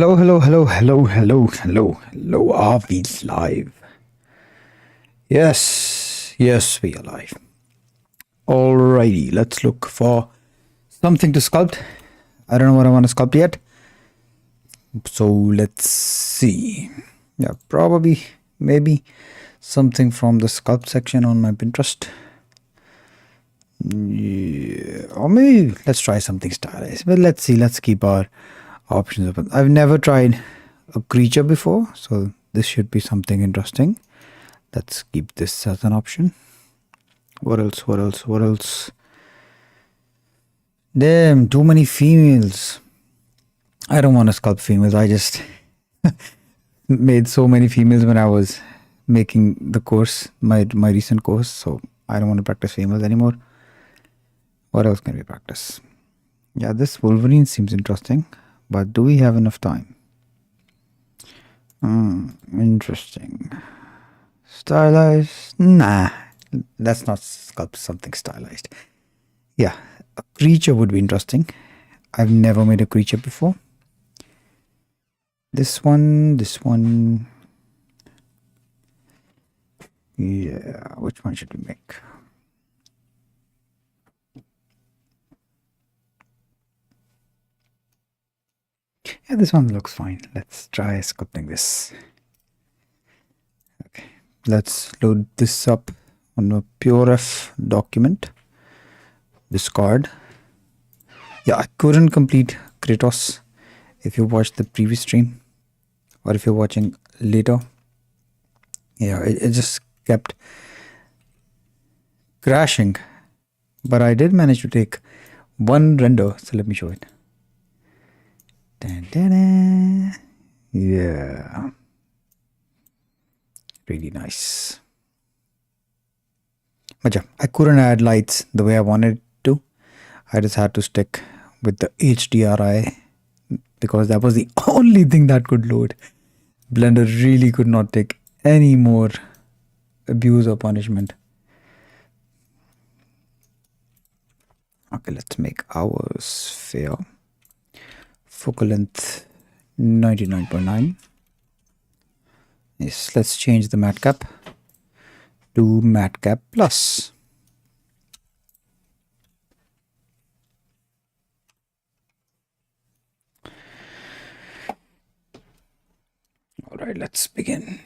Hello, hello, hello, hello, hello, hello, hello. Are we live? Yes, yes, we are live. Alrighty, let's look for something to sculpt. I don't know what I want to sculpt yet. So let's see. Yeah, probably, maybe something from the sculpt section on my Pinterest. Yeah, or maybe let's try something stylized. But let's see, let's keep our options open. I've never tried a creature before, so this should be something interesting. Let's keep this as an option. What else? What else? What else? Damn, too many females. I don't want to sculpt females. I just made so many females when I was making the course, my recent course. So I don't want to practice females anymore. What else can we practice? Yeah, this Wolverine seems interesting, but do we have enough time? Interesting. Stylized? Nah, let's not sculpt something stylized. Yeah, a creature would be interesting. I've never made a creature before. This one. Yeah, which one should we make? Yeah, this one looks fine. Let's try sculpting this. Okay, let's load this up on a PureF document. Discard. Yeah, I couldn't complete Kratos if you watched the previous stream or if you're watching later. Yeah, it just kept crashing, but I did manage to take one render, so let me show it. Dun, dun, dun. Yeah, really nice. But yeah, I couldn't add lights the way I wanted to. I just had to stick with the HDRI because that was the only thing that could load. Blender really could not take any more abuse or punishment. Okay, let's make our sphere. Focal length 99.9. Yes, let's change the matte cap to matte cap plus. All right, let's begin.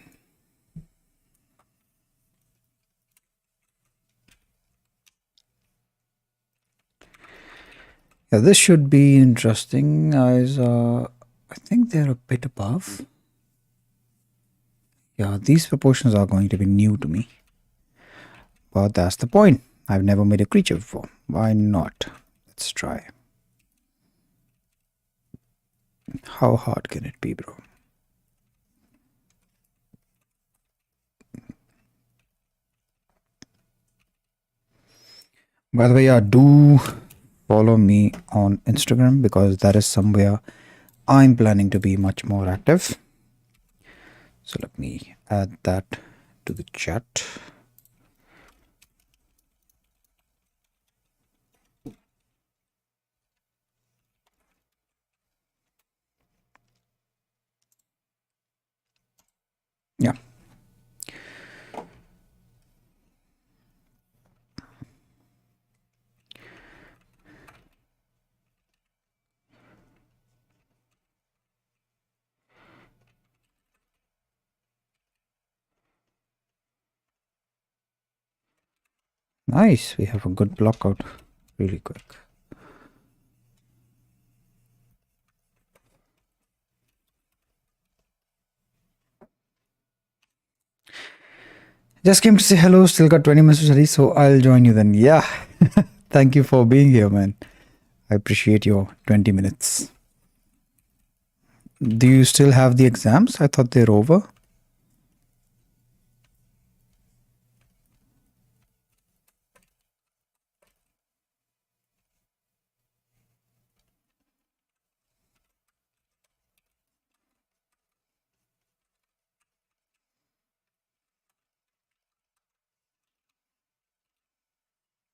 Yeah, this should be interesting. Guys, I think they're a bit above. Yeah, these proportions are going to be new to me. But that's the point. I've never made a creature before. Why not? Let's try. How hard can it be, bro? By the way, yeah, do follow me on Instagram because that is somewhere I'm planning to be much more active. So let me add that to the chat. Yeah. Nice. We have a good block out really quick. Just came to say hello. Still got 20 minutes to study, so I'll join you then. Yeah. Thank you for being here, man. I appreciate your 20 minutes. Do you still have the exams? I thought they're over.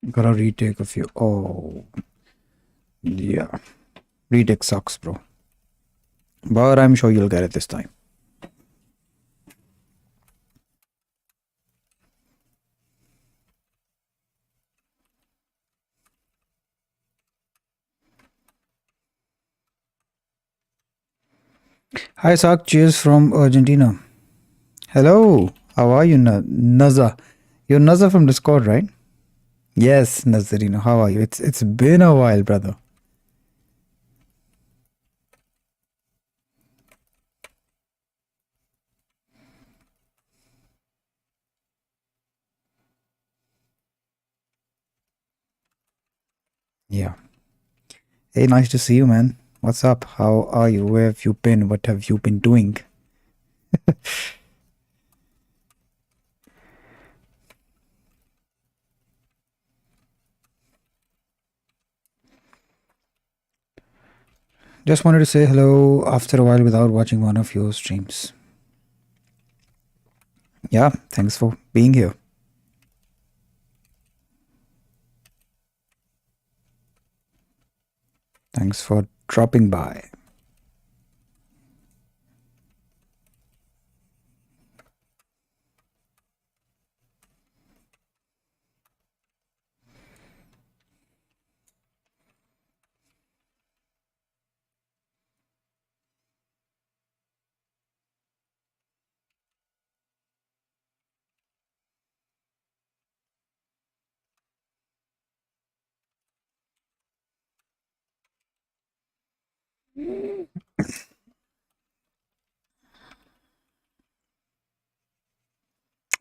Gotta retake a few. Oh, yeah. Retake sucks, bro. But I'm sure you'll get it this time. Hi, Sak. Cheers from Argentina. Hello. How are you, Naza? You're Naza from Discord, right? Yes, Nazarino. How are you? It's been a while, brother. Yeah. Hey, nice to see you, man. What's up? How are you? Where have you been? What have you been doing? Just wanted to say hello after a while without watching one of your streams. Yeah, thanks for being here. Thanks for dropping by.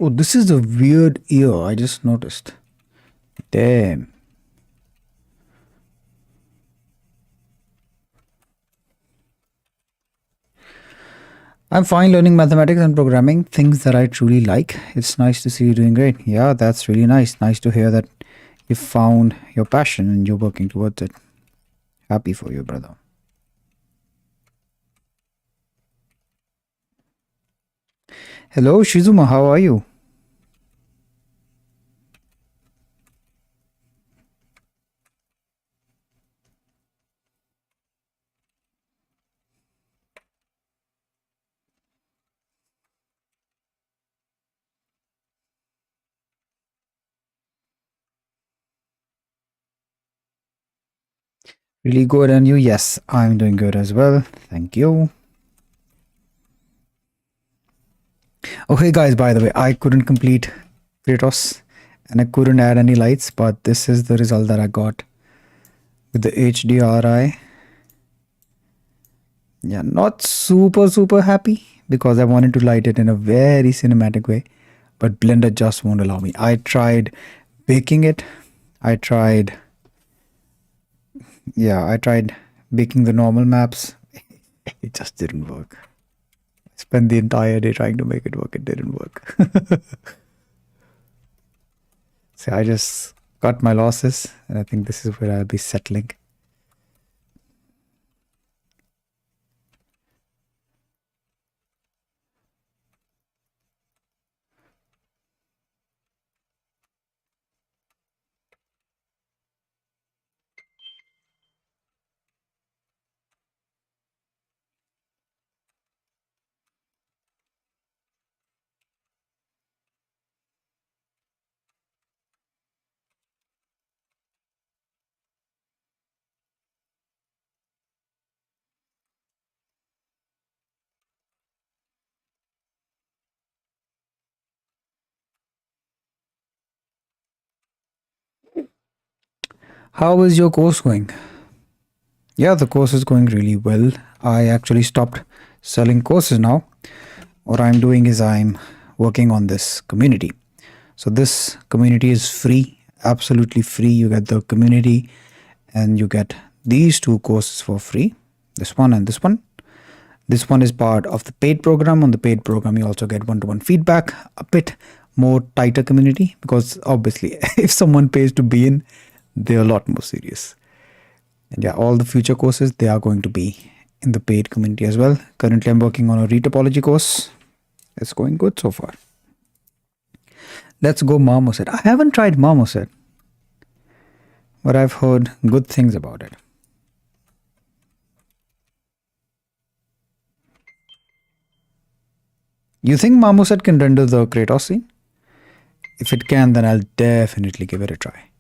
Oh, this is a weird ear. I just noticed. Damn. I'm fine learning mathematics and programming, things that I truly like. It's nice to see you doing great. Yeah, that's really nice. Nice to hear that you found your passion and you're working towards it. Happy for you, brother. Hello, Shizuma. How are you? Really good. And you? Yes, I'm doing good as well. Thank you. Okay, guys, by the way, I couldn't complete Kratos and I couldn't add any lights, but this is the result that I got with the HDRI. Yeah, not super happy because I wanted to light it in a very cinematic way, but Blender just won't allow me. I tried baking it. I tried, yeah, I tried baking the normal maps. It just didn't work. I spent the entire day trying to make it work. It didn't work. So I just cut my losses, and I think this is where I'll be settling. How is your course going? Yeah, the course is going really well. I actually stopped selling courses now. What I'm doing is I'm working on this community. So this community is free, absolutely free. You get the community and you get these two courses for free. This one and this one. This one is part of the paid program. On the paid program, you also get one-to-one feedback, a bit more tighter community because obviously if someone pays to be in, they're a lot more serious. And yeah, all the future courses, they are going to be in the paid community as well. Currently, I'm working on a retopology course. It's going good so far. Let's go Marmoset. I haven't tried Marmoset, but I've heard good things about it. You think Marmoset can render the Kratos scene? If it can, then I'll definitely give it a try.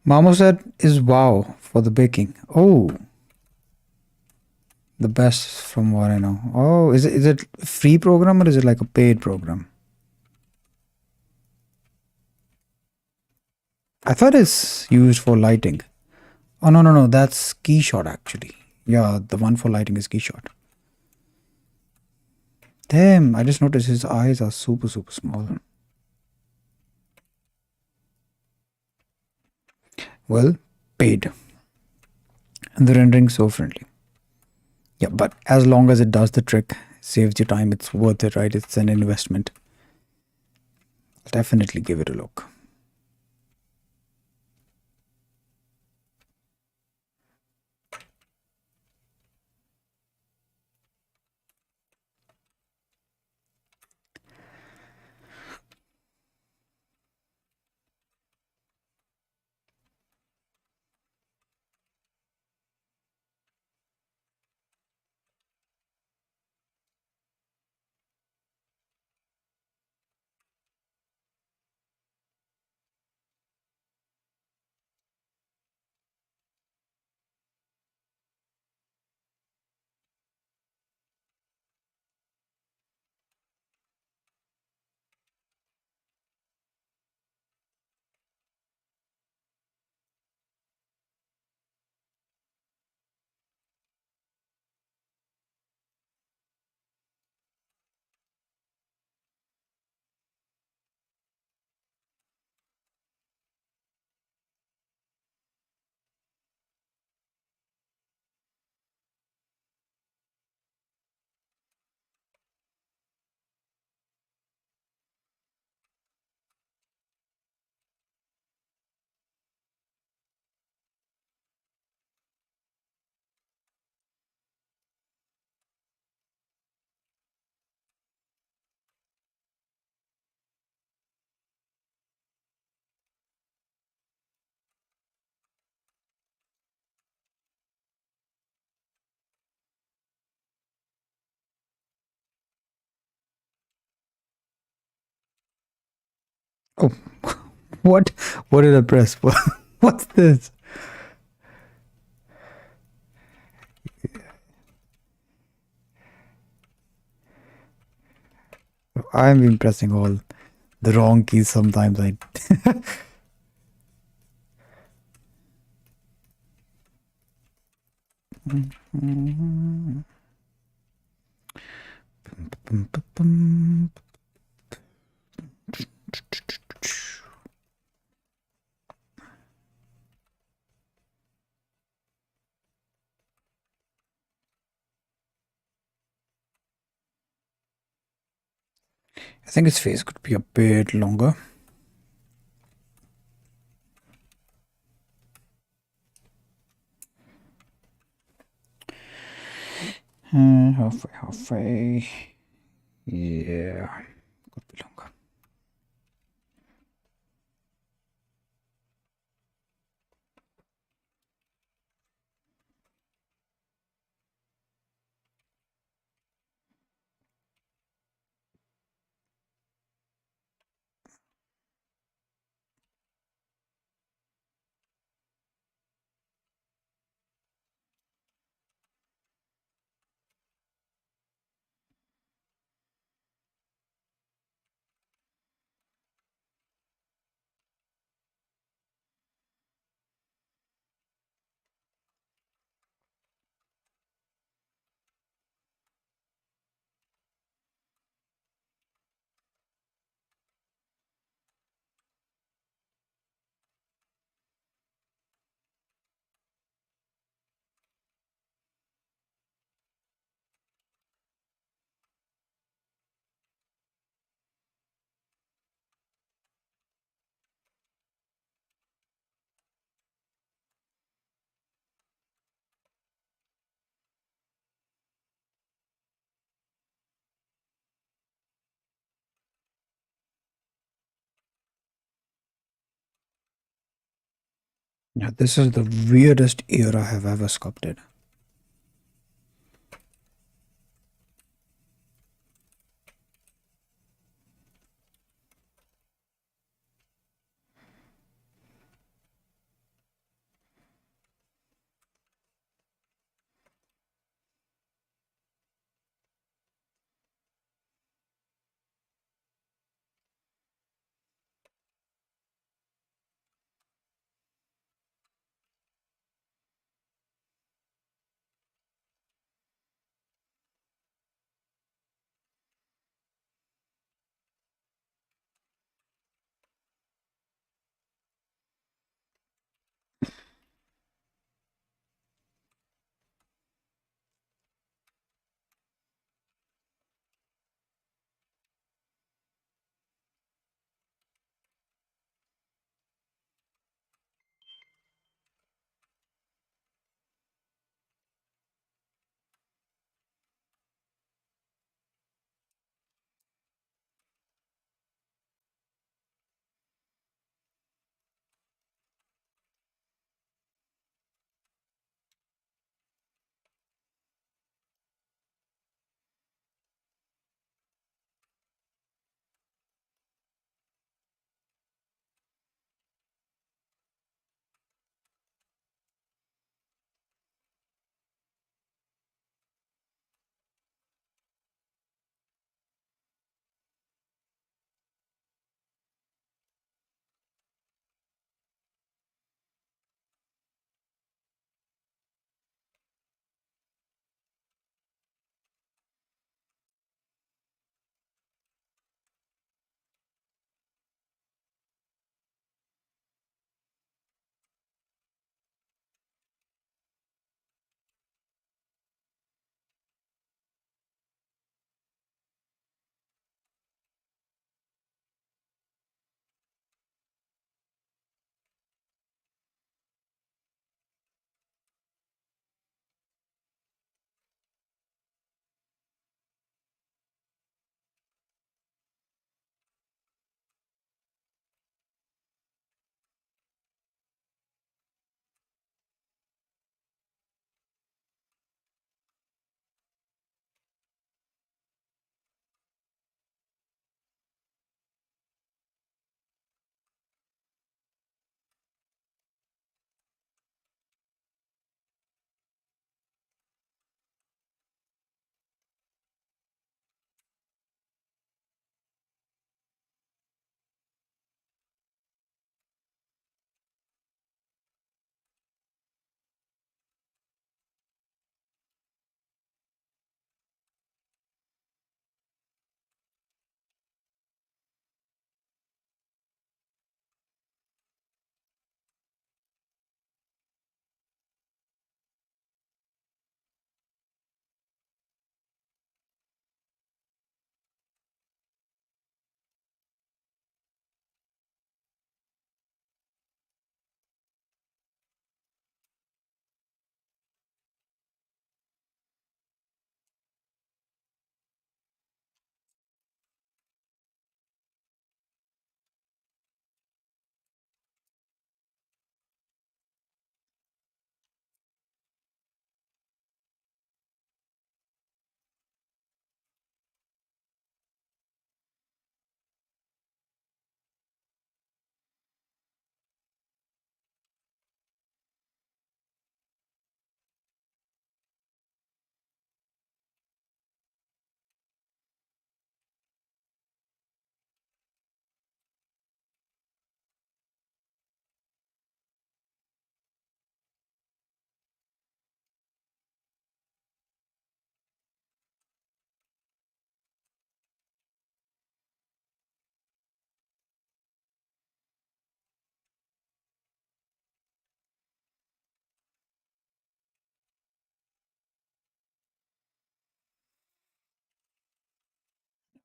Marmoset is wow for the baking. Oh, the best from what I know. Oh, is it a free program or is it like a paid program? I thought it's used for lighting. Oh no, that's Keyshot actually. Yeah, the one for lighting is Keyshot. Damn, I just noticed his eyes are super small. Well, paid. And the rendering so friendly. Yeah, but as long as it does the trick, saves you time, it's worth it, right? It's an investment. I'll definitely give it a look. Oh, what? What did I press? What's this? I've been pressing all the wrong keys sometimes. I. I think his face could be a bit longer. Halfway, halfway. Yeah, could be longer. Yeah, this is the weirdest ear I have ever sculpted.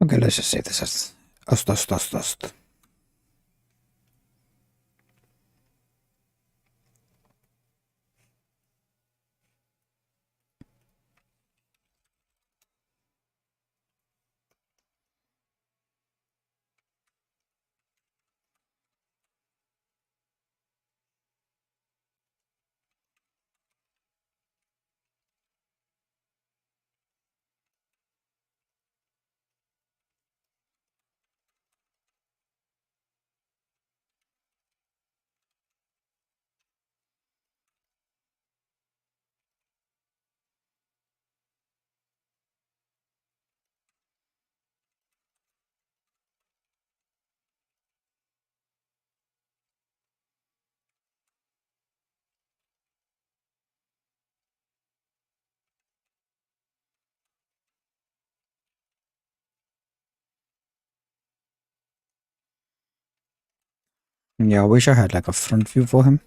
Okay, let's just say this as ast. Yeah, I wish I had like a front view for him.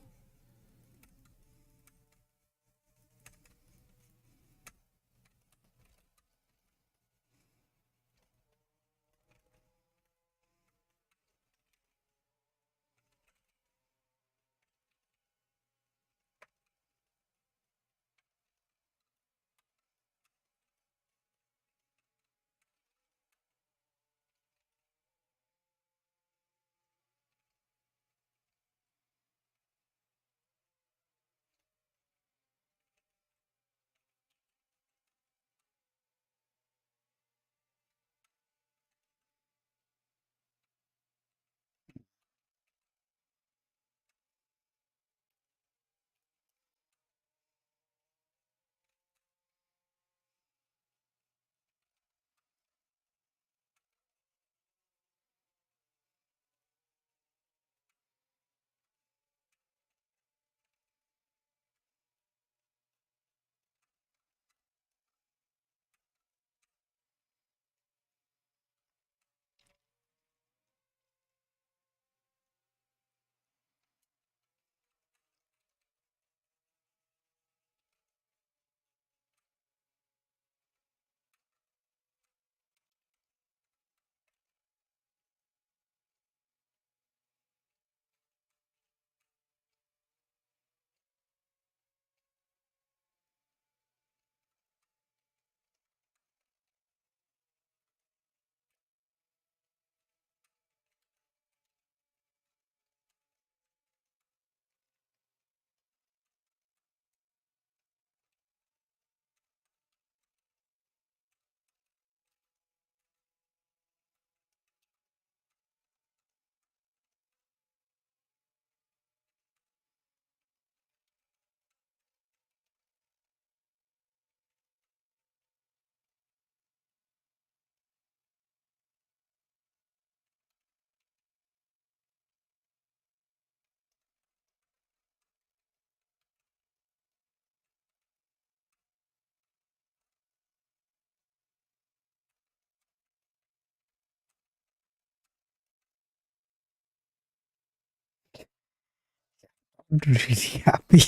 I'm really happy.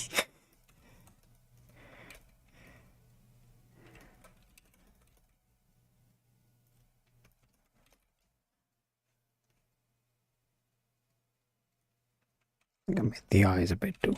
I made the eyes a bit too.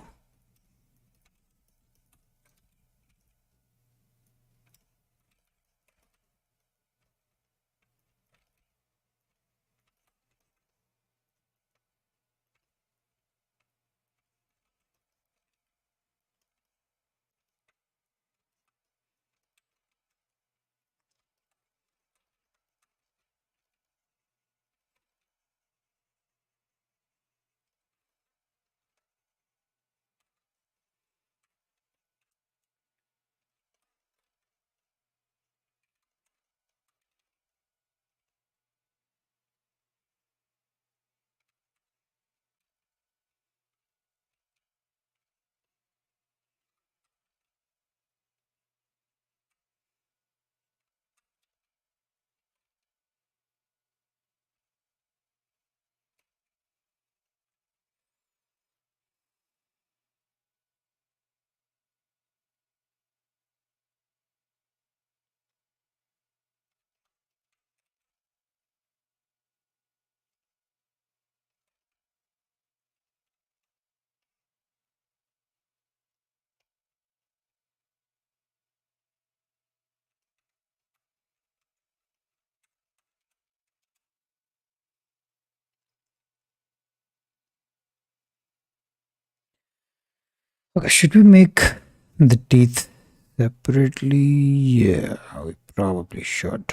Okay, should we make the teeth separately? Yeah, we probably should.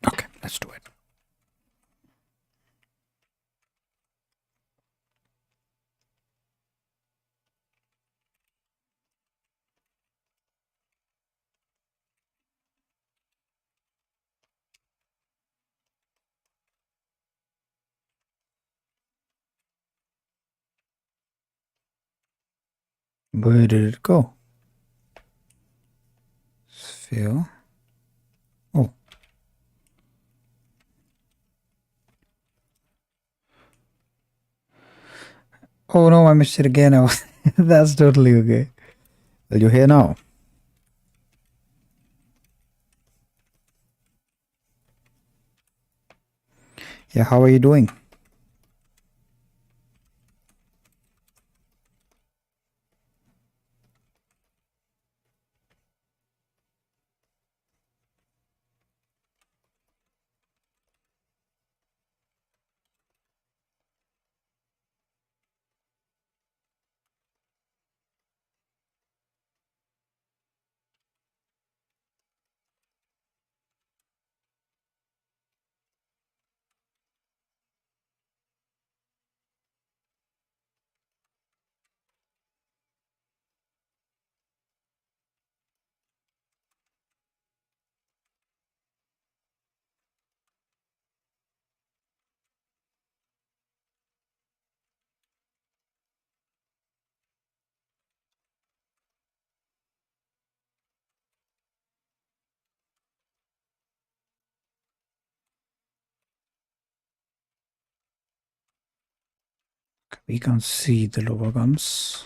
Okay, let's do it. Where did it go? Sphere. Oh, Oh no, I missed it again. That's totally okay. Well, you're here now. Yeah, how are you doing? We can't see the lower gums.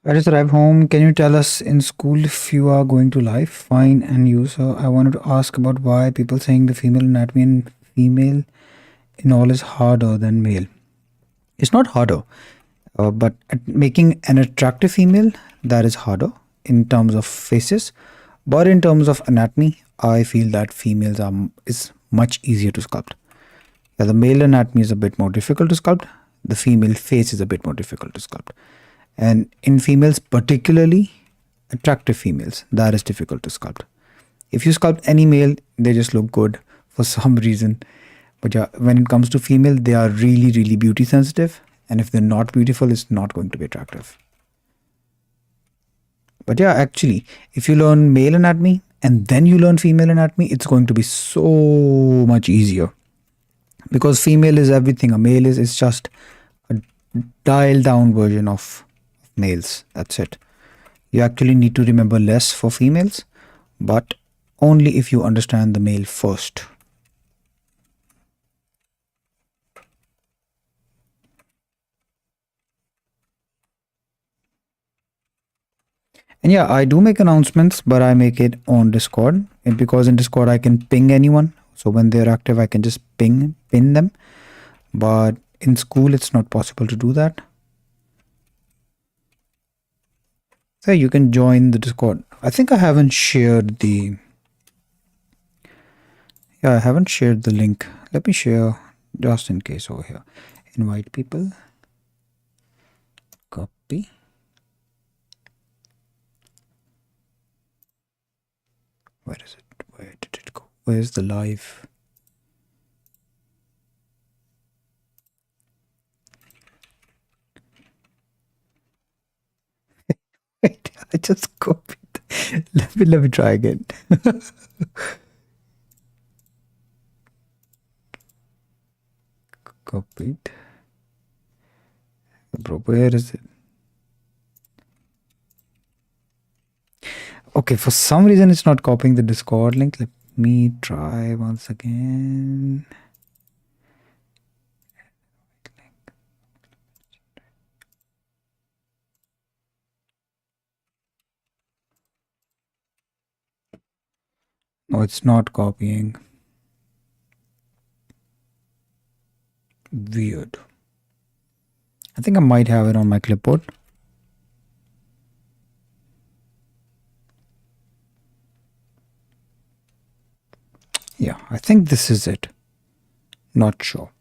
I just arrived home. Can you tell us in school if you are going to live? Fine, and you, sir. I wanted to ask about why people saying the female anatomy and female in all is harder than male. It's not harder, but making an attractive female, that is harder in terms of faces. But in terms of anatomy, I feel that females are is much easier to sculpt. Yeah, the male anatomy is a bit more difficult to sculpt. The female face is a bit more difficult to sculpt. And in females, particularly attractive females, that is difficult to sculpt. If you sculpt any male, they just look good for some reason. But yeah, when it comes to female, they are really, really beauty sensitive. And if they're not beautiful, it's not going to be attractive. But yeah, actually, if you learn male anatomy and then you learn female anatomy, it's going to be so much easier. Because female is everything. A male is just a dialed down version of males. That's it. You actually need to remember less for females, but only if you understand the male first. And yeah, I do make announcements, but I make it on Discord. And because in Discord I can ping anyone. So when they're active, I can just pin them. But in school, it's not possible to do that. So you can join the Discord. I think I haven't shared the. Yeah, I haven't shared the link. Let me share just in case over here. Invite people. Copy. Where is it? Where did it go? Where's the live? Wait, I just copied. Let me try again. Copied. Bro, where is it? Okay, for some reason it's not copying the Discord link. Let me try once again. No, it's not copying. Weird. I think I might have it on my clipboard. Yeah, I think this is it. Not sure.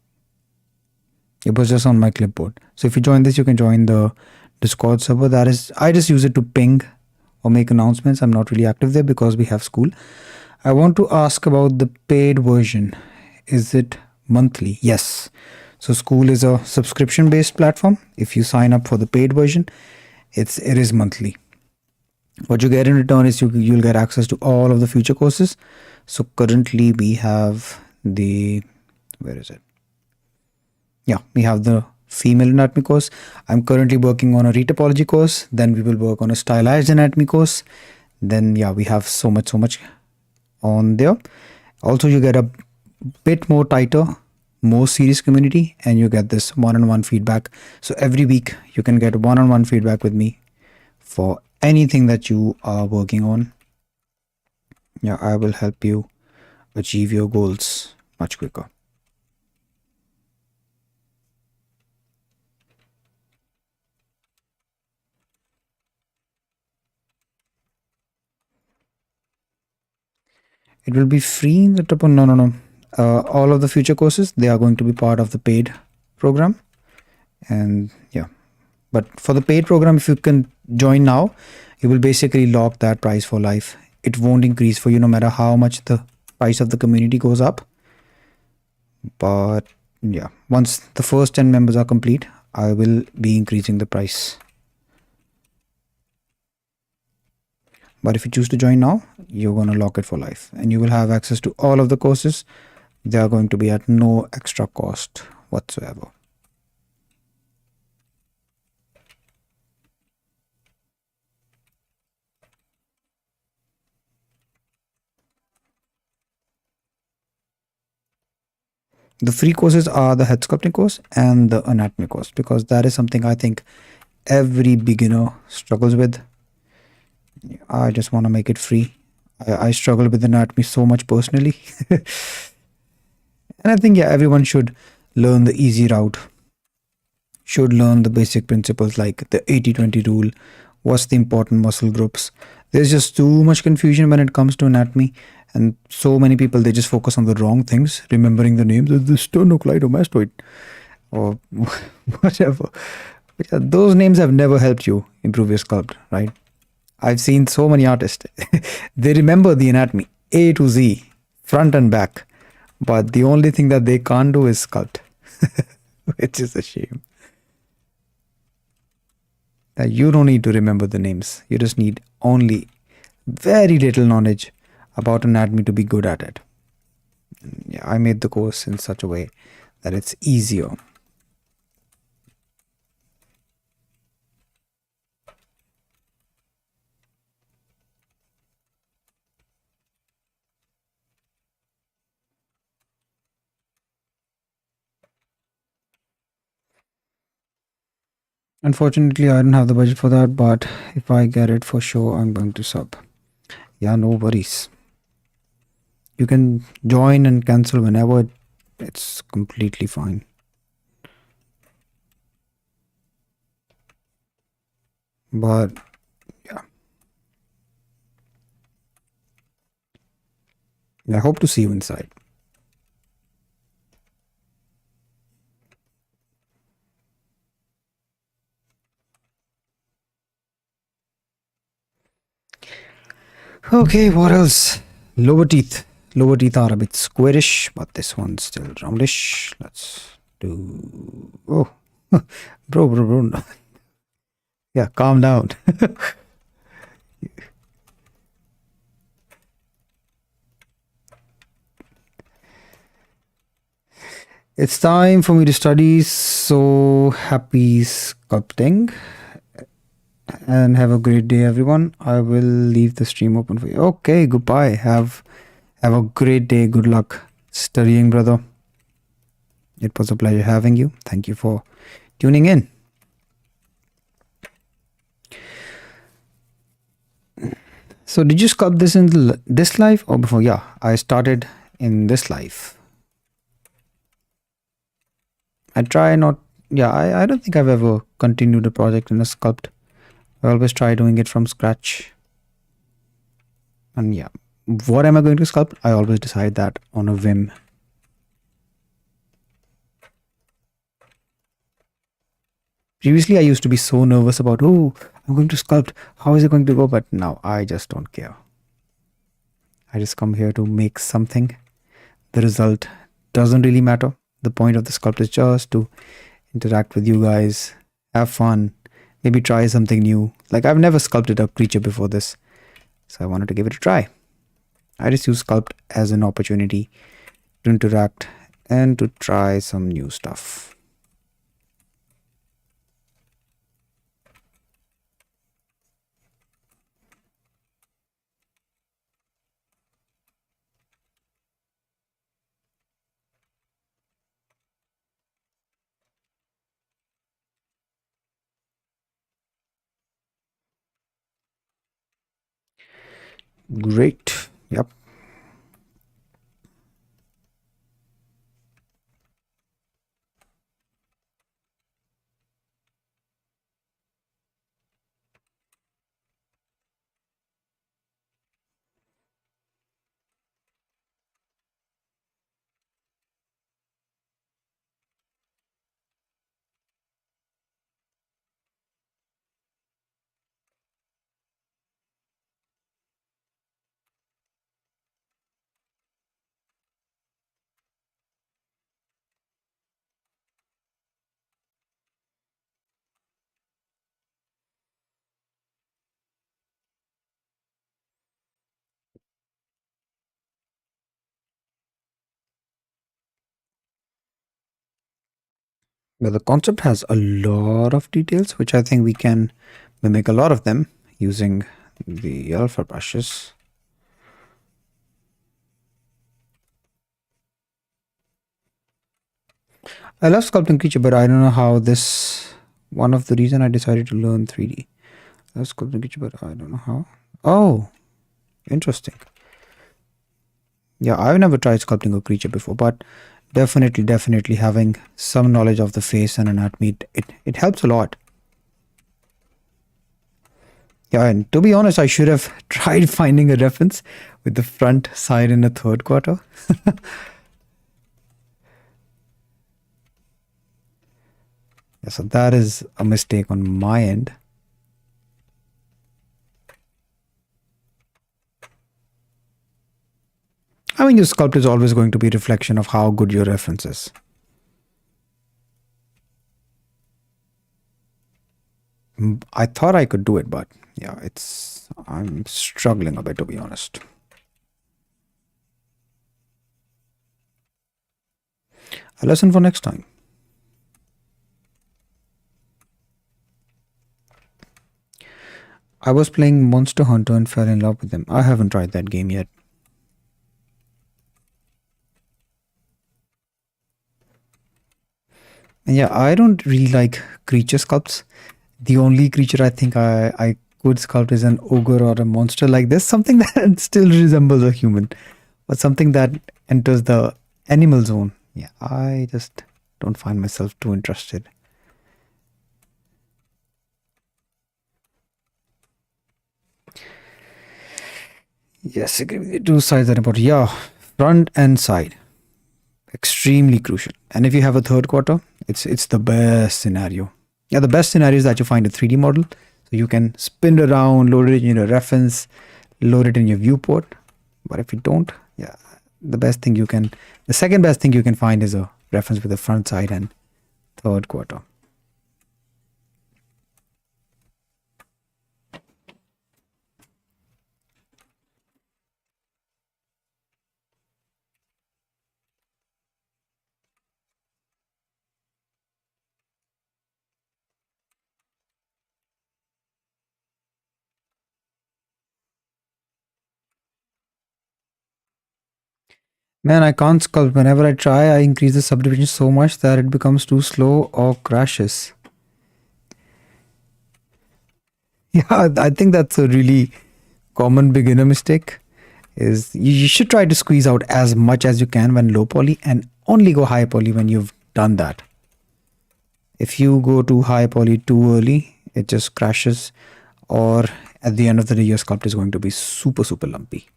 It was just on my clipboard. So if you join this, you can join the Discord server. That is, I just use it to ping or make announcements. I'm not really active there because we have school. I want to ask about the paid version. Is it monthly? Yes. So school is a subscription based platform. If you sign up for the paid version, it is monthly. What you get in return is you'll get access to all of the future courses. So currently we have the, where is it? Yeah, we have the female anatomy course. I'm currently working on a retopology course. Then we will work on a stylized anatomy course. Then yeah, we have so much on there. Also, you get a bit more tighter, more serious community, and you get this one-on-one feedback. So every week you can get one-on-one feedback with me for anything that you are working on. Yeah, I will help you achieve your goals much quicker. It will be free in the top. No. All of the future courses, they are going to be part of the paid program. And yeah, but for the paid program, if you can join now, you will basically lock that price for life. It won't increase for you no matter how much the price of the community goes up. But yeah, once the first 10 members are complete, I will be increasing the price. But if you choose to join now, you're going to lock it for life and you will have access to all of the courses. They are going to be at no extra cost whatsoever. The free courses are the head sculpting course and the anatomy course, because that is something I think every beginner struggles with. I just want to make it free. I struggle with anatomy so much personally. And I think, yeah, everyone should learn the easy route. Should learn the basic principles like the 80-20 rule. What's the important muscle groups? There's just too much confusion when it comes to anatomy. And so many people, they just focus on the wrong things, remembering the names of the sternocleidomastoid or whatever. But yeah, those names have never helped you improve your sculpt, right? I've seen so many artists. They remember the anatomy A to Z, front and back. But the only thing that they can't do is sculpt, which is a shame. That you don't need to remember the names. You just need only very little knowledge about anatomy to be good at it. Yeah, I made the course in such a way that it's easier. Unfortunately, I don't have the budget for that, but if I get it for sure, I'm going to sub. Yeah, no worries. You can join and cancel whenever. It's completely fine. But yeah, I hope to see you inside. Okay, what else? Lower teeth. Lower teeth are a bit squarish, but this one's still roundish. Let's do... Oh, bro. Yeah, calm down. It's time for me to study, so happy sculpting. And have a great day, everyone. I will leave the stream open for you. Okay, goodbye. Have a great day. Good luck studying, brother. It was a pleasure having you. Thank you for tuning in. So did you sculpt this in this life or before? Yeah, I started in this life. I try not Yeah, I don't think I've ever continued a project in a sculpt. I always try doing it from scratch. And yeah, what am I going to sculpt? I always decide that on a whim. Previously, I used to be so nervous about, oh, I'm going to sculpt. How is it going to go? But now I just don't care. I just come here to make something. The result doesn't really matter. The point of the sculpt is just to interact with you guys, have fun, maybe try something new. Like I've never sculpted a creature before this, so I wanted to give it a try. I just use Sculpt as an opportunity to interact and to try some new stuff. Great. Yep. Well, the concept has a lot of details, which I think we can mimic a lot of them using the alpha brushes. I love sculpting creature, but I don't know how this. One of the reason I decided to learn 3D. I love sculpting creature, but I don't know how. Oh, interesting. Yeah, I've never tried sculpting a creature before, but definitely having some knowledge of the face and anatomy, it helps a lot. Yeah, and to be honest, I should have tried finding a reference with the front side in the third quarter. Yeah, so that is a mistake on my end. I mean, your sculpt is always going to be a reflection of how good your reference is. I thought I could do it, but yeah, I'm struggling a bit, to be honest. A lesson for next time. I was playing Monster Hunter and fell in love with them. I haven't tried that game yet. And yeah, I don't really like creature sculpts. The only creature I think I could sculpt is an ogre or a monster like this. Something that still resembles a human, but something that enters the animal zone. Yeah, I just don't find myself too interested. Yes, agree with you. Two sides are important. Yeah, front and side, extremely crucial. And if you have a third quarter, it's the best scenario. Yeah, the best scenario is that you find a 3D model, so you can spin it around, load it in your reference, load it in your viewport. But if you don't, yeah, the second best thing you can find is a reference with the front side and third quarter. Man, I can't sculpt. Whenever I try, I increase the subdivision so much that it becomes too slow or crashes. Yeah, I think that's a really common beginner mistake. Is you should try to squeeze out as much as you can when low poly and only go high poly when you've done that. If you go too high poly too early, it just crashes, or at the end of the day, your sculpt is going to be super, super lumpy.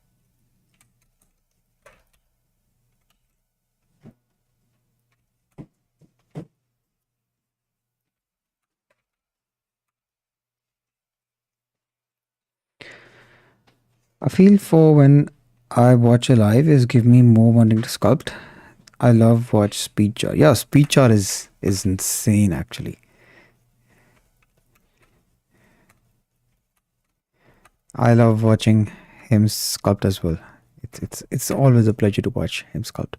I feel for when I watch a live is give me more wanting to sculpt. I love watch speed chart. Yeah, speed chart is insane actually. I love watching him sculpt as well. It's always a pleasure to watch him sculpt.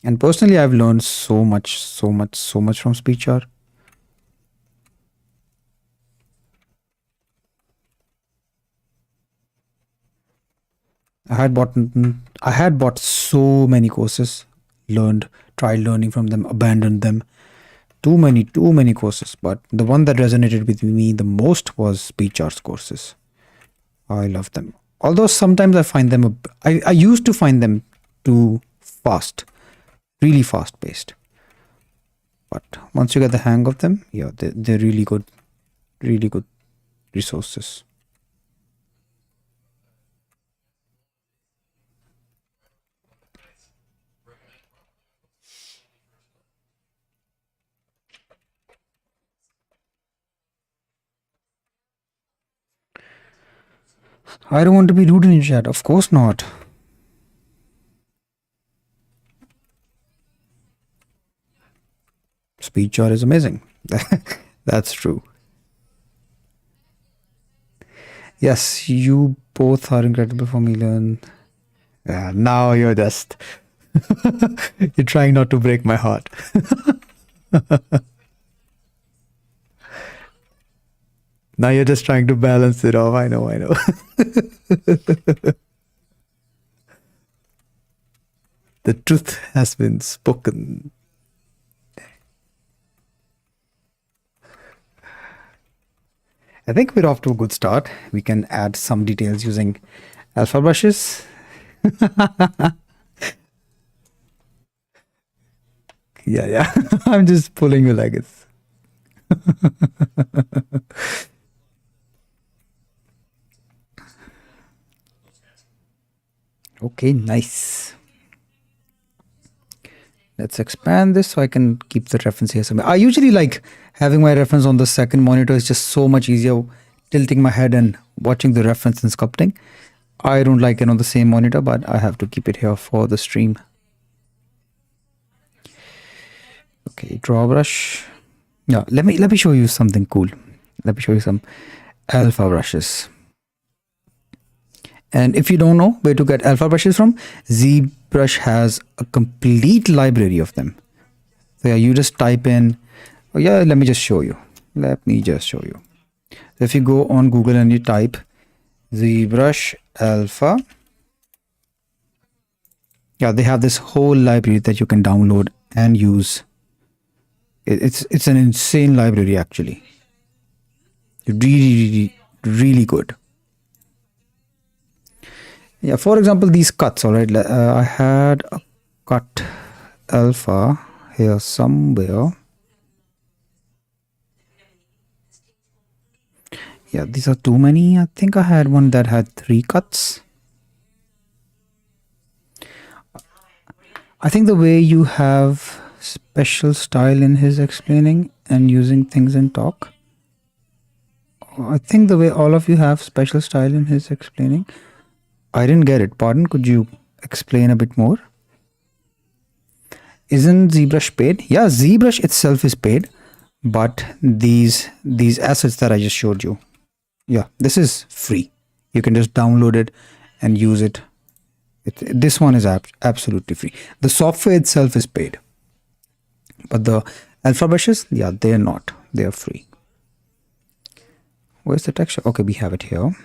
And personally, I've learned so much, so much, so much from speed chart. I had bought so many courses, learned, tried learning from them, abandoned them. Too many courses. But the one that resonated with me the most was speed charts courses. I love them. Although sometimes I find them, I used to find them too fast, really fast paced. But once you get the hang of them, yeah, they're really good resources. I don't want to be rude in chat. Of course not. Speed chart is amazing. That's true. Yes, you both are incredible for me. Learn. Yeah, now you're just you're trying not to break my heart. Now you're just trying to balance it off. I know, I know. The truth has been spoken. I think we're off to a good start. We can add some details using alpha brushes. Yeah, yeah. I'm just pulling your legs. Okay, nice. Let's expand this so I can keep the reference here somewhere. I usually like having my reference on the second monitor. It's just so much easier tilting my head and watching the reference and sculpting. I don't like it on the same monitor, but I have to keep it here for the stream. Okay, draw brush. Yeah, let me show you something cool. Let me show you some alpha brushes. And if you don't know where to get alpha brushes from, ZBrush has a complete library of them. So yeah, you just type in, oh yeah, let me just show you. Let me just show you. So if you go on Google and you type ZBrush alpha, yeah, they have this whole library that you can download and use. It's an insane library actually. Really good. Yeah, for example, these cuts, all right. I had a cut alpha here somewhere. Yeah, these are too many. I think I had one that had 3 cuts. I think the way you have special style in his explaining and using things in talk. I think the way all of you have special style in his explaining. I didn't get it. Pardon, could you explain a bit more? Isn't ZBrush paid? Yeah, ZBrush itself is paid, but these assets that I just showed you, yeah, this is free. You can just download it and use it. This one is absolutely free. The software itself is paid, but the alpha brushes, yeah, they're not. They're free. Where's the texture? Okay, we have it here.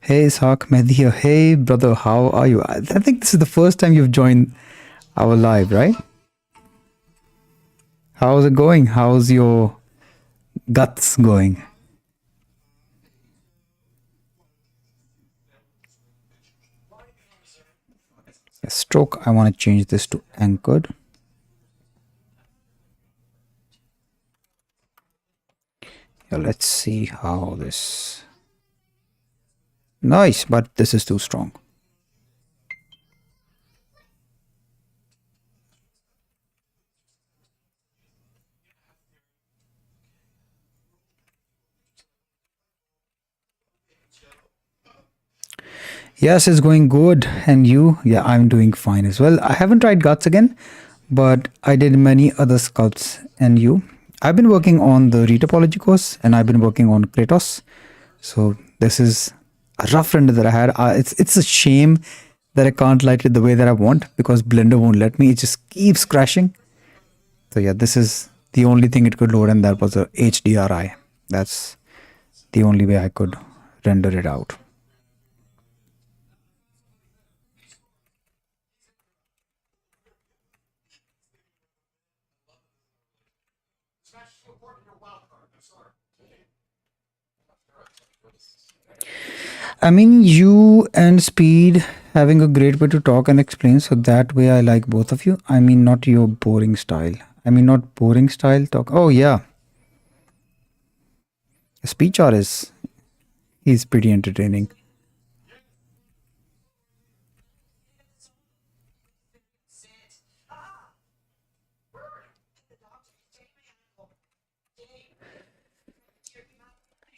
Hey, Ishaq, Mehdi here. Hey, brother, how are you? I think this is the first time you've joined our live, right? How's it going? How's your guts going? Stroke, I want to change this to anchored. Yeah, let's see how this. Nice, but this is too strong. Yes, it's going good. And you? Yeah, I'm doing fine as well. I haven't tried guts again, but I did many other sculpts. And you? I've been working on the retopology course and I've been working on Kratos. So this is a rough render that I had. It's a shame that I can't light it the way that I want because Blender won't let me. It just keeps crashing. So yeah, this is the only thing it could load, and that was a HDRI. That's the only way I could render it out. I mean, you and Speed having a great way to talk and explain, so that way I like both of you. I mean, not your boring style. I mean, not boring style talk. Oh, yeah. Speech artist. He's pretty entertaining.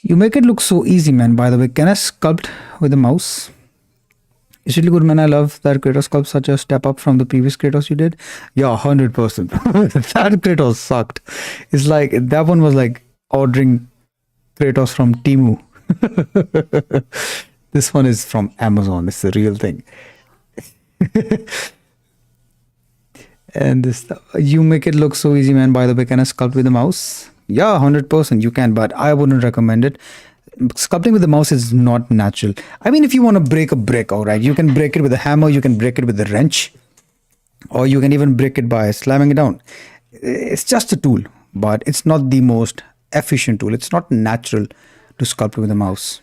You make it look so easy, man. By the way, can I sculpt with a mouse? It's really good, man. I love that Kratos sculpt, such a step up from the previous Kratos you did. Yeah, 100%. That Kratos sucked. It's like, that one was like ordering Kratos from Timu. This one is from Amazon. It's the real thing. And this, you make it look so easy, man. By the way, can I sculpt with a mouse? Yeah, 100% you can, but I wouldn't recommend it. Sculpting with the mouse is not natural. I mean, if you want to break a brick, all right, you can break it with a hammer, you can break it with a wrench, or you can even break it by slamming it down. It's just a tool, but it's not the most efficient tool. It's not natural to sculpt with a mouse.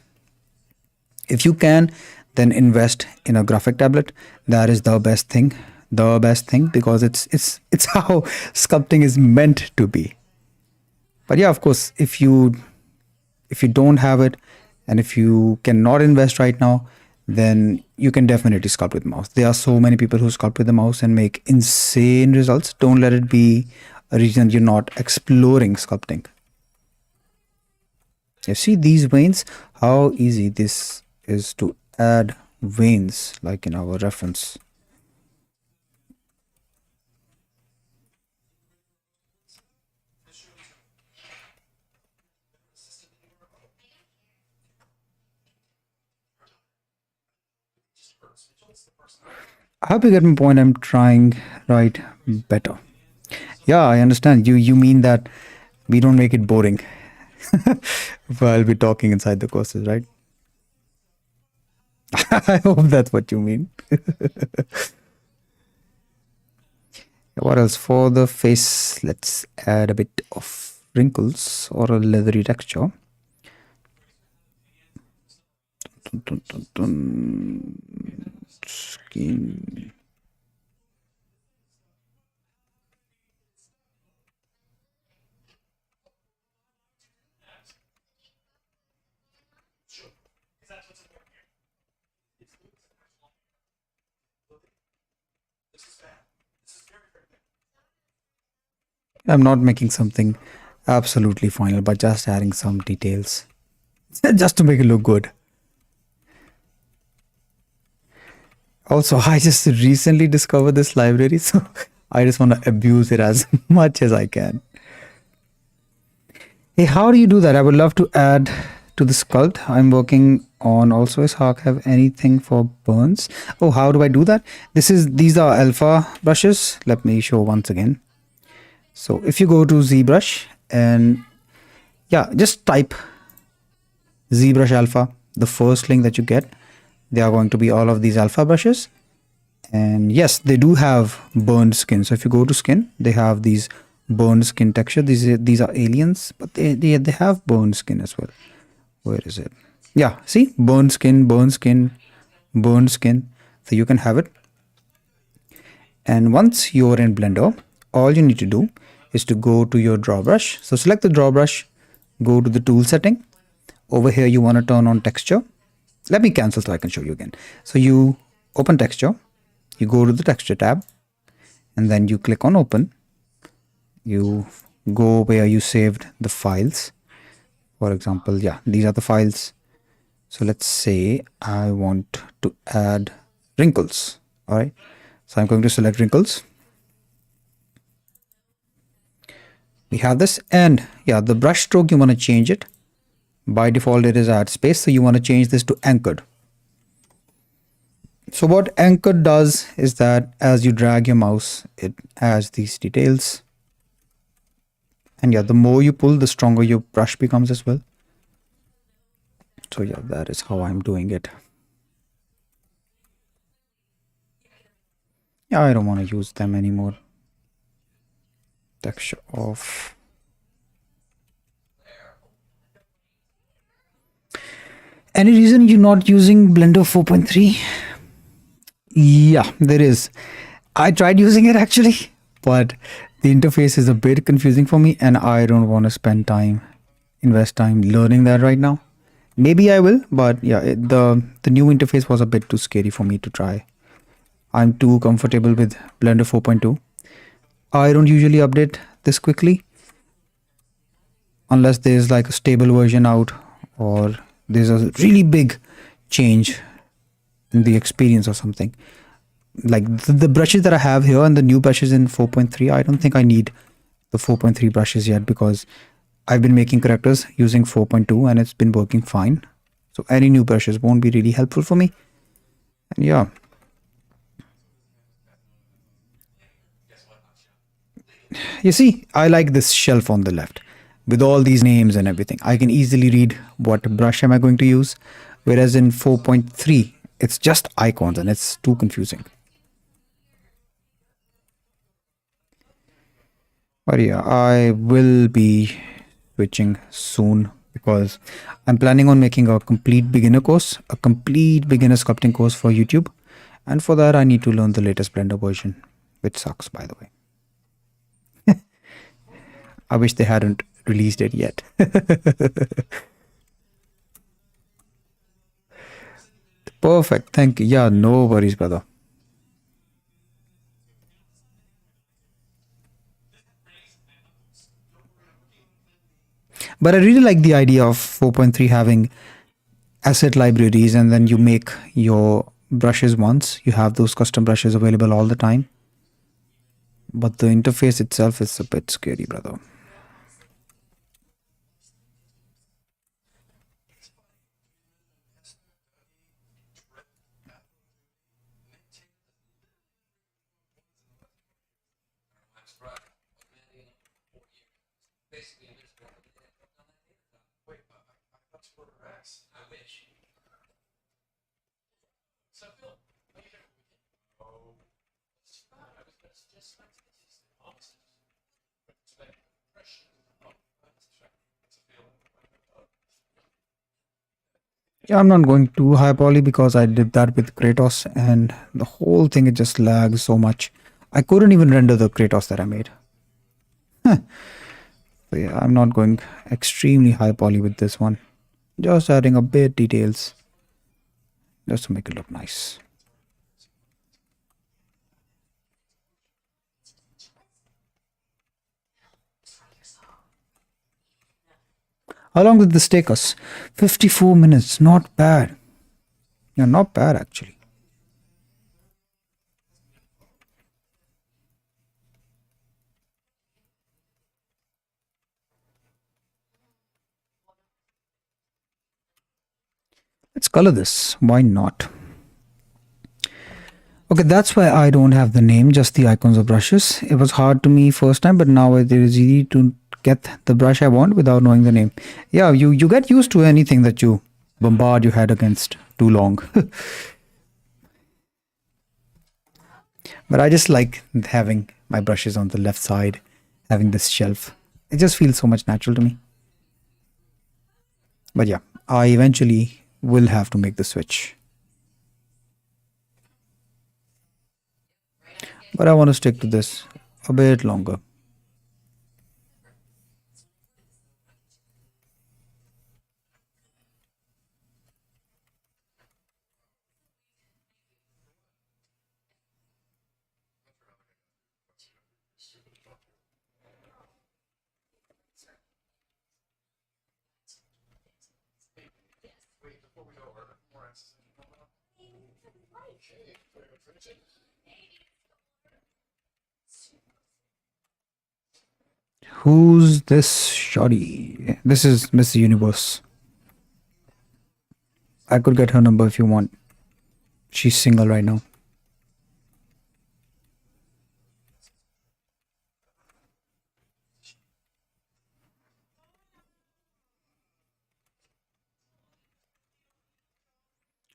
If you can, then invest in a graphic tablet. That is the best thing. The best thing, because it's how sculpting is meant to be. But yeah, of course, if you don't have it and if you cannot invest right now, then you can definitely sculpt with mouse. There are so many people who sculpt with the mouse and make insane results. Don't let it be a reason you're not exploring sculpting. You see these veins, how easy this is to add veins like in our reference. I hope you get my point. I'm trying right better. Yeah, I understand. You mean that we don't make it boring while we're talking inside the courses, right? I hope that's what you mean. What else for the face? Let's add a bit of wrinkles or a leathery texture. Dun, dun, dun, dun. Skin. I'm not making something absolutely final, but just adding some details just to make it look good. Also, I just recently discovered this library, so I just want to abuse it as much as I can. Hey, how do you do that? I would love to add to the sculpt. I'm working on also. Is Hawk have anything for burns? Oh, how do I do that? These are alpha brushes. Let me show once again. So if you go to ZBrush and yeah, just type ZBrush alpha, the first link that you get, they are going to be all of these alpha brushes. And yes, they do have burned skin. So if you go to skin, they have these burned skin texture. These are aliens, but they have burned skin as well. Where is it? Yeah, see, burned skin, burned skin, burned skin. So you can have it. And once you're in Blender, all you need to do is to go to your draw brush. So select the draw brush, go to the tool setting. Over here, you want to turn on texture. Let me cancel so I can show you again. So you open texture, you go to the texture tab, and then you click on open. You go where you saved the files. For example, yeah, these are the files. So let's say I want to add wrinkles. All right. So I'm going to select wrinkles. We have this, and yeah, the brush stroke, you want to change it. By default, it is add space. So you want to change this to anchored. So what anchored does is that as you drag your mouse, it adds these details. And yeah, the more you pull, the stronger your brush becomes as well. So yeah, that is how I'm doing it. Yeah, I don't want to use them anymore. Texture off. Any reason you're not using Blender 4.3? Yeah, there is. I tried using it actually, but the interface is a bit confusing for me and I don't want to spend time, invest time learning that right now. Maybe I will, but yeah, the new interface was a bit too scary for me to try. I'm too comfortable with Blender 4.2. I don't usually update this quickly unless there's like a stable version out or there's a really big change in the experience or something. Like the brushes that I have here and the new brushes in 4.3, I don't think I need the 4.3 brushes yet because I've been making characters using 4.2 and it's been working fine. So any new brushes won't be really helpful for me. And yeah. You see, I like this shelf on the left with all these names and everything. I can easily read what brush am I going to use. Whereas in 4.3, it's just icons and it's too confusing. But yeah, I will be switching soon because I'm planning on making a complete beginner course, a complete beginner sculpting course for YouTube. And for that, I need to learn the latest Blender version, which sucks, by the way. I wish they hadn't released it yet. Perfect. Thank you. Yeah, no worries, brother. But I really like the idea of 4.3 having asset libraries and then you make your brushes once. You have those custom brushes available all the time. But the interface itself is a bit scary, brother. Yeah, I'm not going too high poly because I did that with Kratos and the whole thing it just lags so much. I couldn't even render the Kratos that I made. So yeah, I'm not going extremely high poly with this one. Just adding a bit details just to make it look nice. How long did this take us? 54 minutes. Not bad. Yeah, not bad actually. Let's color this. Why not? Okay, that's why I don't have the name, just the icons of brushes. It was hard to me first time, but now it is easy to get the brush I want without knowing the name. Yeah, you get used to anything that you bombard your head against too long. But I just like having my brushes on the left side, having this shelf. It just feels so much natural to me. But yeah, I eventually will have to make the switch. But I want to stick to this a bit longer. Who's this shoddy? This is Miss Universe. I could get her number if you want. She's single right now.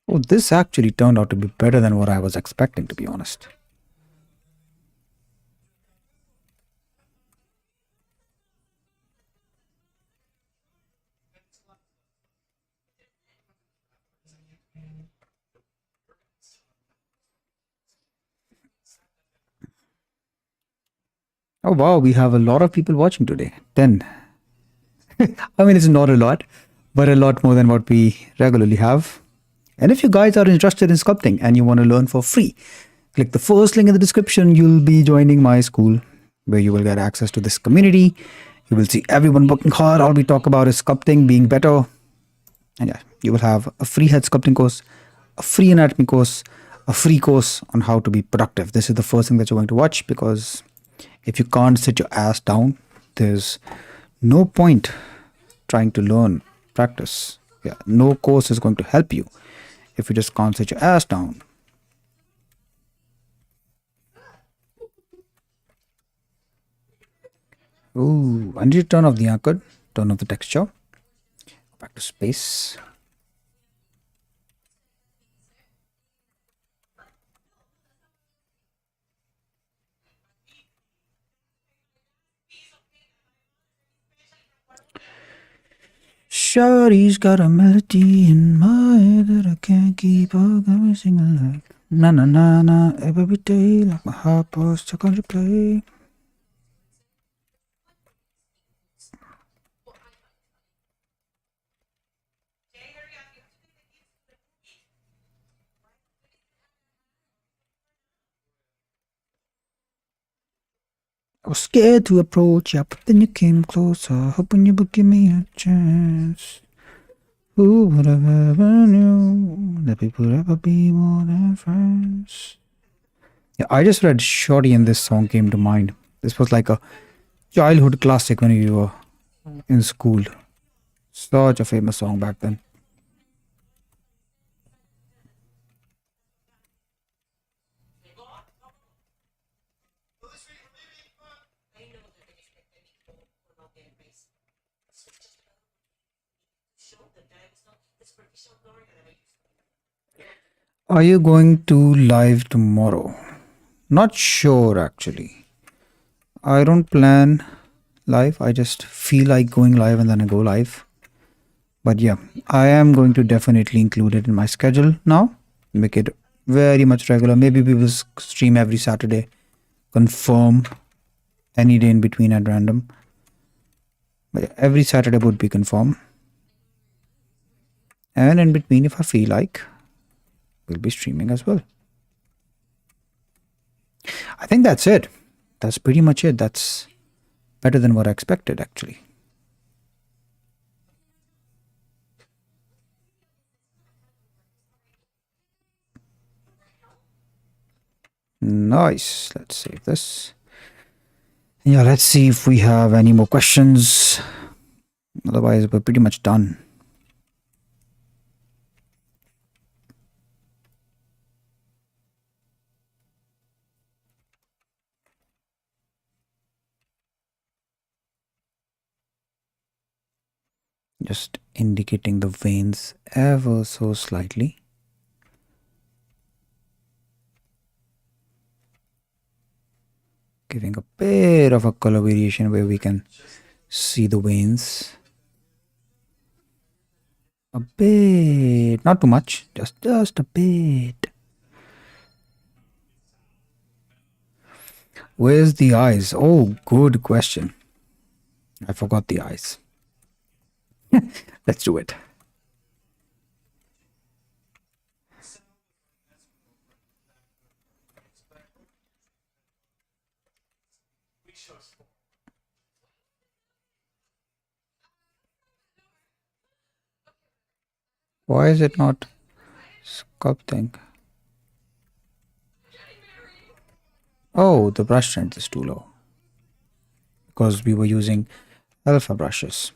Oh, this actually turned out to be better than what I was expecting, to be honest. Oh wow, we have a lot of people watching today. 10. I mean, it's not a lot, but a lot more than what we regularly have. And if you guys are interested in sculpting and you want to learn for free, click the first link in the description. You'll be joining my school where you will get access to this community. You will see everyone working hard. All we talk about is sculpting, being better. And yeah, you will have a free head sculpting course, a free anatomy course, a free course on how to be productive. This is the first thing that you're going to watch because if you can't sit your ass down, there's no point trying to learn, practice. Yeah, no course is going to help you if you just can't sit your ass down. Ooh, I need to turn off the anchor, turn off the texture. Back to space. Shawty's got a melody in my head that I can't keep up. Got me singing like na na na na every day, like my heart was stuck on replay. I was scared to approach you, but then you came closer, hoping you would give me a chance. Who would have ever knew that we would ever be more than friends? Yeah, I just read Shorty and this song came to mind. This was like a childhood classic when we were in school. Such a famous song back then. Are you going to live tomorrow? Not sure actually. I don't plan live. I just feel like going live and then I go live. But yeah, I am going to definitely include it in my schedule now. Make it very much regular. Maybe we will stream every Saturday. Confirm any day in between at random. But yeah, every Saturday would be confirmed. And in between, if I feel like, we'll be streaming as well. I think that's it. That's pretty much it. That's better than what I expected, actually. Nice. Let's save this. Yeah, let's see if we have any more questions. Otherwise, we're pretty much done. Just indicating the veins ever so slightly. Giving a bit of a color variation where we can see the veins. A bit, not too much, just a bit. Where's the eyes? Oh, good question. I forgot the eyes. Let's do it. Why is it not sculpting? Oh, the brush strength is too low because we were using alpha brushes.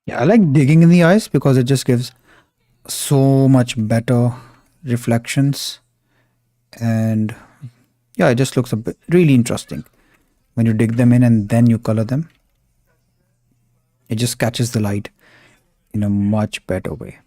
Yeah, I like digging in the eyes because it just gives so much better reflections, and yeah, it just looks a bit really interesting when you dig them in and then you color them. It just catches the light in a much better way.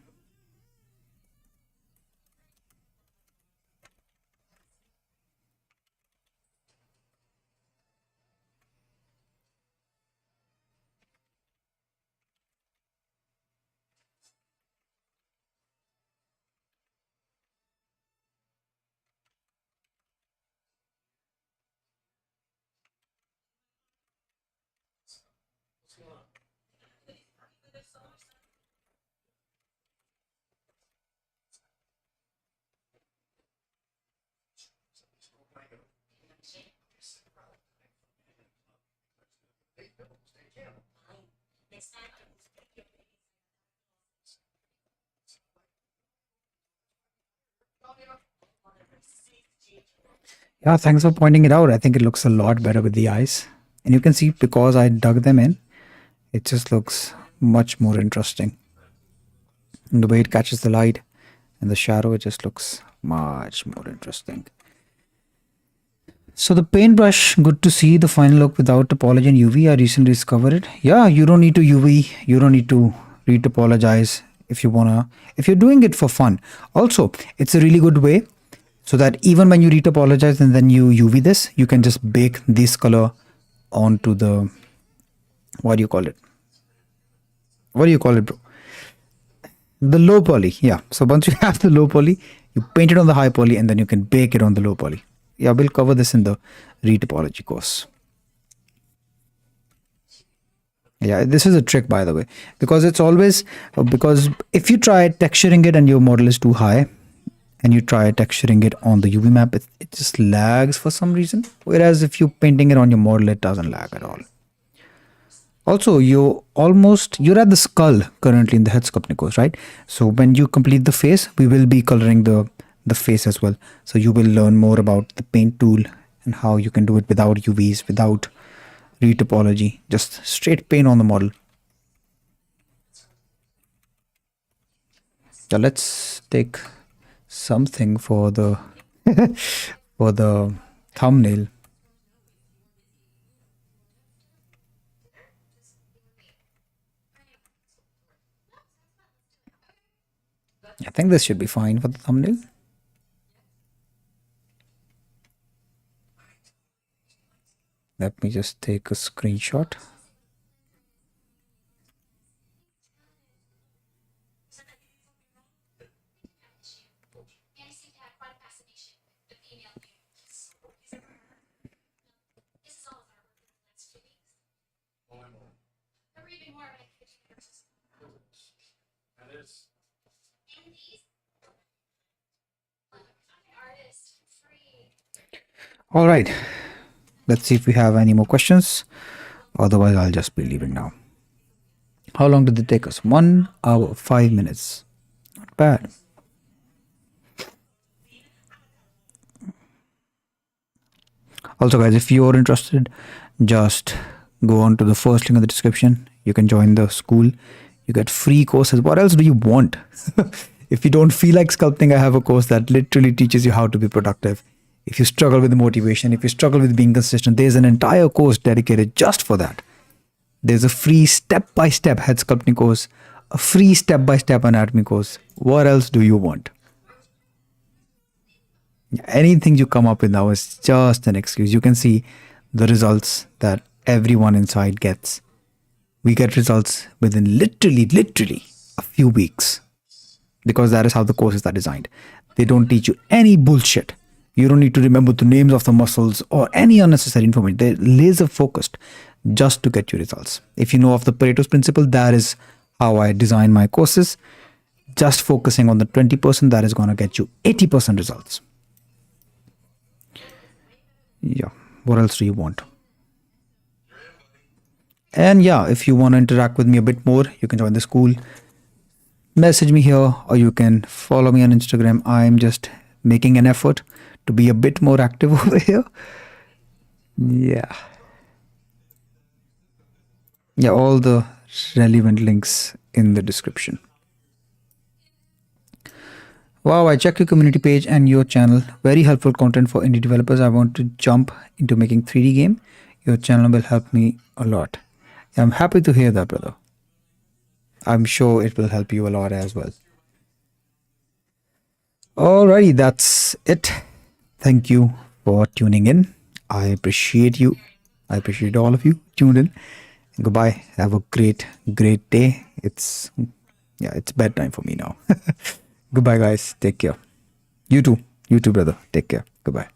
Yeah, thanks for pointing it out. I think it looks a lot better with the eyes. And you can see because I dug them in, it just looks much more interesting. And the way it catches the light and the shadow, it just looks much more interesting. So the paintbrush, good to see the final look without topology and UV. I recently discovered it. Yeah, you don't need to UV, you don't need to retopologize if you wanna, if you're doing it for fun. Also, it's a really good way so that even when you retopologize and then you UV this, you can just bake this color onto the, what do you call it? What do you call it, bro? The low poly. Yeah. So once you have the low poly, you paint it on the high poly and then you can bake it on the low poly. Yeah, we'll cover this in the retopology course. Yeah, this is a trick, by the way, because it's always because if you try texturing it and your model is too high and you try texturing it on the UV map, it just lags for some reason. Whereas if you're painting it on your model, it doesn't lag at all. Also, you're at the skull currently in the head sculpting course, right? So when you complete the face, we will be coloring the face as well. So you will learn more about the paint tool and how you can do it without UVs, without retopology, just straight paint on the model. So let's take something for the for the thumbnail. I think this should be fine for the thumbnail. Let me just take a screenshot. All right, let's see if we have any more questions. Otherwise, I'll just be leaving now. How long did it take us? 1 hour, 5 minutes. Not bad. Also, guys, if you're interested, just go on to the first link in the description. You can join the school. You get free courses. What else do you want? If you don't feel like sculpting, I have a course that literally teaches you how to be productive. If you struggle with motivation, if you struggle with being consistent, there's an entire course dedicated just for that. There's a free step-by-step head sculpting course, a free step-by-step anatomy course. What else do you want? Anything you come up with now is just an excuse. You can see the results that everyone inside gets. We get results within literally a few weeks because that is how the courses are designed. They don't teach you any bullshit. You don't need to remember the names of the muscles or any unnecessary information. They're laser focused just to get you results. If you know of the Pareto's principle, that is how I design my courses. Just focusing on the 20%, that is going to get you 80% results. Yeah. What else do you want? And yeah, if you want to interact with me a bit more, you can join the school. Message me here, or you can follow me on Instagram. I'm just making an effort to be a bit more active over here. Yeah. Yeah, all the relevant links in the description. Wow, I check your community page and your channel. Very helpful content for indie developers. I want to jump into making 3D game. Your channel will help me a lot. I'm happy to hear that, brother. I'm sure it will help you a lot as well. Alrighty, that's it. Thank you for tuning in. I appreciate you. I appreciate all of you tuned in. Goodbye. Have a great day. It's bedtime for me now. Goodbye, guys. Take care. You too, brother. Take care. Goodbye.